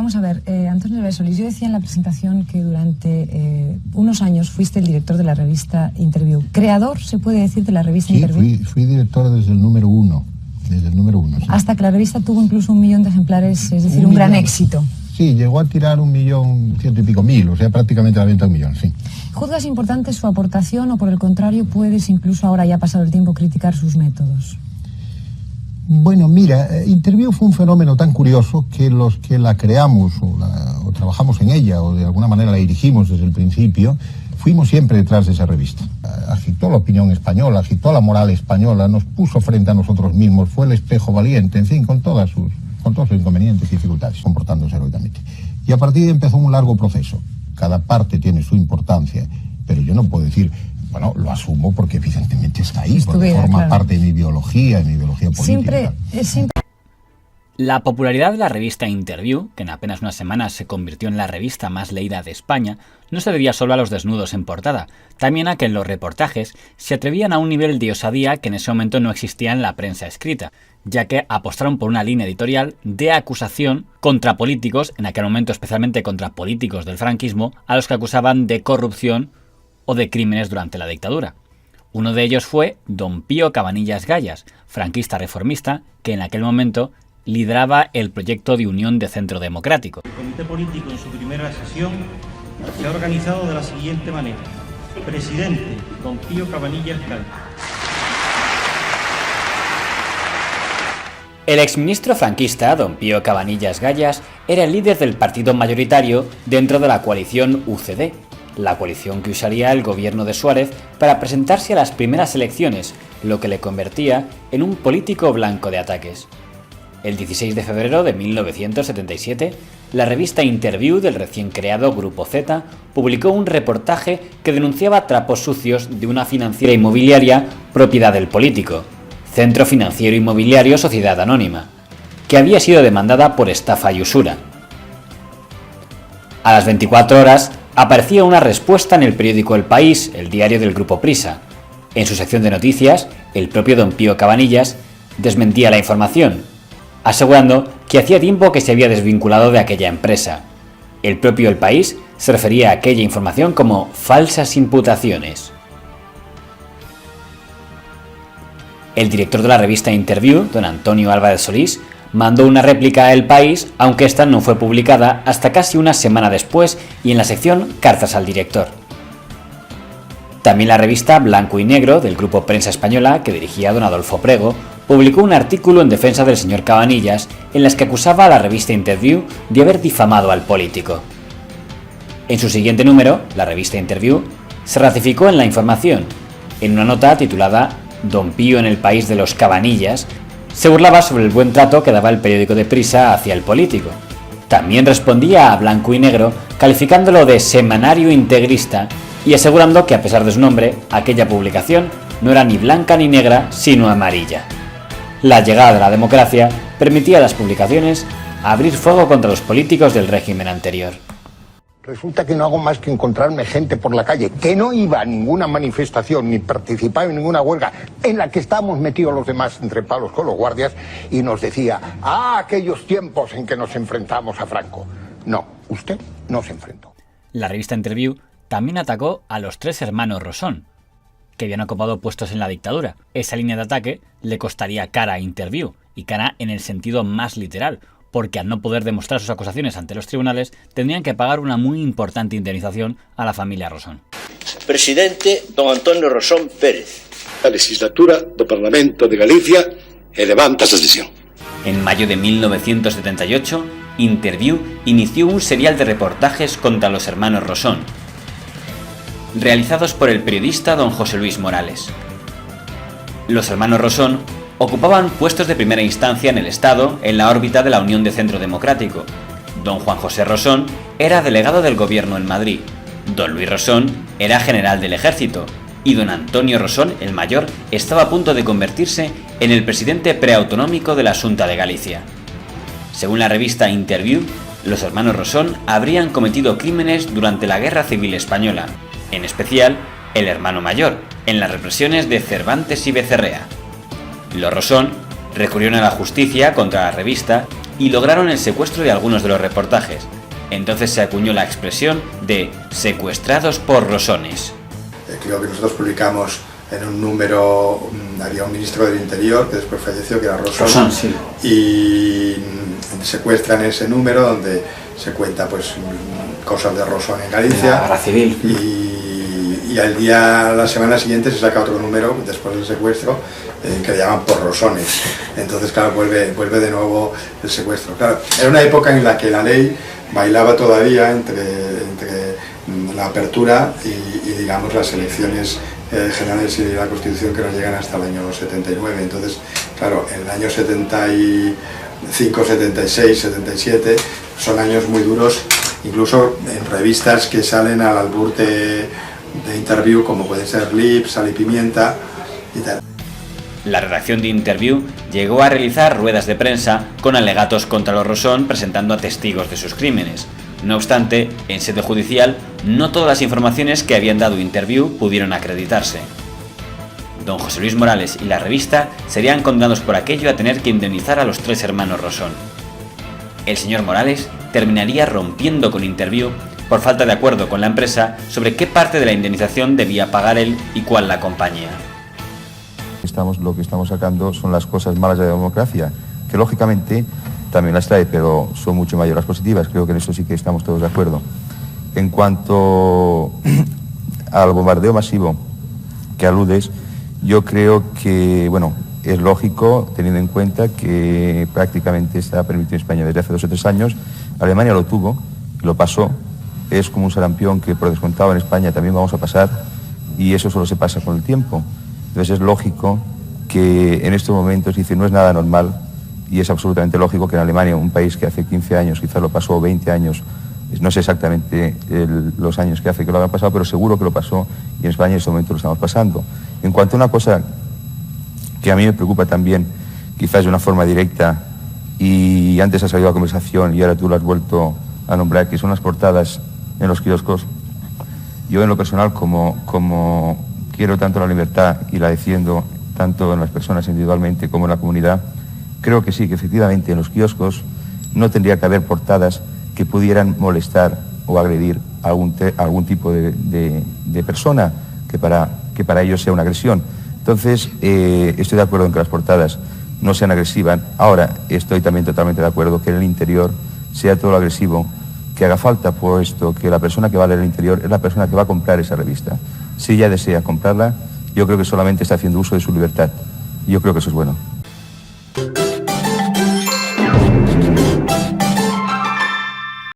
Vamos a ver, Antonio Álvarez Solís, yo decía en la presentación que durante unos años fuiste el director de la revista Interview. ¿Creador, se puede decir, de la revista Interview? Sí, fui director desde el número uno. Desde el número 1. Sí. Hasta que la revista tuvo incluso 1 millón de ejemplares, es decir, un gran éxito. Sí, llegó a tirar 1.100.000 y pico, o sea, prácticamente la venta de 1 millón, sí. ¿Juzgas importante su aportación o por el contrario puedes, incluso ahora ya pasado el tiempo, criticar sus métodos? Bueno, mira, Interview fue un fenómeno tan curioso que los que la creamos o trabajamos en ella o de alguna manera la dirigimos desde el principio, fuimos siempre detrás de esa revista. Agitó la opinión española, agitó la moral española, nos puso frente a nosotros mismos, fue el espejo valiente, en fin, con todos sus inconvenientes y dificultades, comportándose heroicamente. Y a partir de ahí empezó un largo proceso. Cada parte tiene su importancia, pero yo no puedo decir, bueno, lo asumo porque evidentemente está ahí, porque forma parte de mi biología, política. La popularidad de la revista Interview, que en apenas unas semanas se convirtió en la revista más leída de España, no se debía solo a los desnudos en portada, también a que en los reportajes se atrevían a un nivel de osadía que en ese momento no existía en la prensa escrita, ya que apostaron por una línea editorial de acusación contra políticos, en aquel momento especialmente contra políticos del franquismo, a los que acusaban de corrupción o de crímenes durante la dictadura. Uno de ellos fue don Pío Cabanillas Gallas, franquista reformista, que en aquel momento lideraba el proyecto de Unión de Centro Democrático. El comité político en su primera sesión se ha organizado de la siguiente manera. Presidente, don Pío Cabanillas Gallas. El exministro franquista, don Pío Cabanillas Gallas, era el líder del partido mayoritario dentro de la coalición UCD, la coalición que usaría el gobierno de Suárez para presentarse a las primeras elecciones, lo que le convertía en un político blanco de ataques. El 16 de febrero de 1977, la revista Interview del recién creado Grupo Z publicó un reportaje que denunciaba trapos sucios de una financiera inmobiliaria propiedad del político, Centro Financiero Inmobiliario Sociedad Anónima, que había sido demandada por estafa y usura. A las 24 horas aparecía una respuesta en el periódico El País, el diario del Grupo Prisa. En su sección de noticias, el propio don Pío Cabanillas desmentía la información, asegurando que hacía tiempo que se había desvinculado de aquella empresa. El propio El País se refería a aquella información como falsas imputaciones. El director de la revista Interview, don Antonio Álvarez Solís, mandó una réplica a El País, aunque esta no fue publicada hasta casi una semana después y en la sección Cartas al director. También la revista Blanco y Negro, del Grupo Prensa Española, que dirigía don Adolfo Prego, publicó un artículo en defensa del señor Cabanillas en las que acusaba a la revista Interview de haber difamado al político. En su siguiente número, la revista Interview se ratificó en la información. En una nota titulada Don Pío en el país de los Cabanillas, se burlaba sobre el buen trato que daba el periódico de Prisa hacia el político. También respondía a Blanco y Negro calificándolo de semanario integrista y asegurando que a pesar de su nombre, aquella publicación no era ni blanca ni negra, sino amarilla. La llegada de la democracia permitía a las publicaciones abrir fuego contra los políticos del régimen anterior. Resulta que no hago más que encontrarme gente por la calle que no iba a ninguna manifestación ni participaba en ninguna huelga en la que estábamos metidos los demás entre palos con los guardias y nos decía, aquellos tiempos en que nos enfrentamos a Franco. No, usted no se enfrentó. La revista Interview también atacó a los 3 hermanos Rosón, que habían ocupado puestos en la dictadura. Esa línea de ataque le costaría cara a Interview, y cara en el sentido más literal, porque al no poder demostrar sus acusaciones ante los tribunales, tendrían que pagar una muy importante indemnización a la familia Rosón. Presidente don Antonio Rosón Pérez. A legislatura do Parlamento de Galicia levanta esta sesión. En mayo de 1978, Interview inició un serial de reportajes contra los hermanos Rosón, realizados por el periodista don José Luis Morales. Los hermanos Rosón ocupaban puestos de primera instancia en el Estado en la órbita de la Unión de Centro Democrático. Don Juan José Rosón era delegado del gobierno en Madrid, don Luis Rosón era general del ejército y don Antonio Rosón, el mayor, estaba a punto de convertirse en el presidente preautonómico de la Xunta de Galicia. Según la revista Interview, los hermanos Rosón habrían cometido crímenes durante la Guerra Civil Española, en especial el hermano mayor, en las represiones de Cervantes y Becerrea. Los Rosón recurrieron a la justicia contra la revista y lograron el secuestro de algunos de los reportajes. Entonces se acuñó la expresión de secuestrados por rosones. Creo que nosotros publicamos en un número, había un ministro del Interior que después falleció, que era Rosón, sí. Y secuestran ese número donde se cuenta pues cosas de Rosón en Galicia. La guerra civil. Y la semana siguiente se saca otro número después del secuestro que le llaman por rosones. Entonces claro, vuelve de nuevo el secuestro. Claro, era una época en la que la ley bailaba todavía entre la apertura y digamos las elecciones generales y la Constitución que nos llegan hasta el año 79. Entonces, claro, en el año 75, 76, 77 son años muy duros, incluso en revistas que salen al albur de Interview, como pueden ser Lip, Sal y Pimienta y tal. La redacción de Interview llegó a realizar ruedas de prensa con alegatos contra los Rosón presentando a testigos de sus crímenes. No obstante, en sede judicial, no todas las informaciones que habían dado Interview pudieron acreditarse. Don José Luis Morales y la revista serían condenados por aquello a tener que indemnizar a los 3 hermanos Rosón. El señor Morales terminaría rompiendo con Interview por falta de acuerdo con la empresa sobre qué parte de la indemnización debía pagar él y cuál la compañía. Lo que estamos sacando son las cosas malas de la democracia, que lógicamente también las trae, pero son mucho mayores las positivas. Creo que en eso sí que estamos todos de acuerdo. En cuanto al bombardeo masivo que aludes, yo creo que, bueno, es lógico, teniendo en cuenta que prácticamente está permitido en España desde hace 2 o 3 años. Alemania lo tuvo, lo pasó, es como un sarampión que por descontado en España también vamos a pasar, y eso solo se pasa con el tiempo. Entonces es lógico que en estos momentos, dice, no es nada normal, y es absolutamente lógico que en Alemania, un país que hace 15 años, quizás lo pasó 20 años, no sé exactamente los años que hace que lo habrá pasado, pero seguro que lo pasó, y en España en este momento lo estamos pasando. En cuanto a una cosa que a mí me preocupa también, quizás de una forma directa, y antes ha salido la conversación y ahora tú lo has vuelto a nombrar, que son las portadas en los kioscos. Yo en lo personal, como quiero tanto la libertad y la defiendo tanto en las personas individualmente como en la comunidad, creo que sí, que efectivamente en los kioscos no tendría que haber portadas que pudieran molestar o agredir a algún tipo de persona que para ellos sea una agresión. Entonces, estoy de acuerdo en que las portadas no sean agresivas. Ahora, estoy también totalmente de acuerdo que en el interior sea todo lo agresivo que haga falta, puesto que la persona que va a leer el interior es la persona que va a comprar esa revista. Si ella desea comprarla, yo creo que solamente está haciendo uso de su libertad. Yo creo que eso es bueno.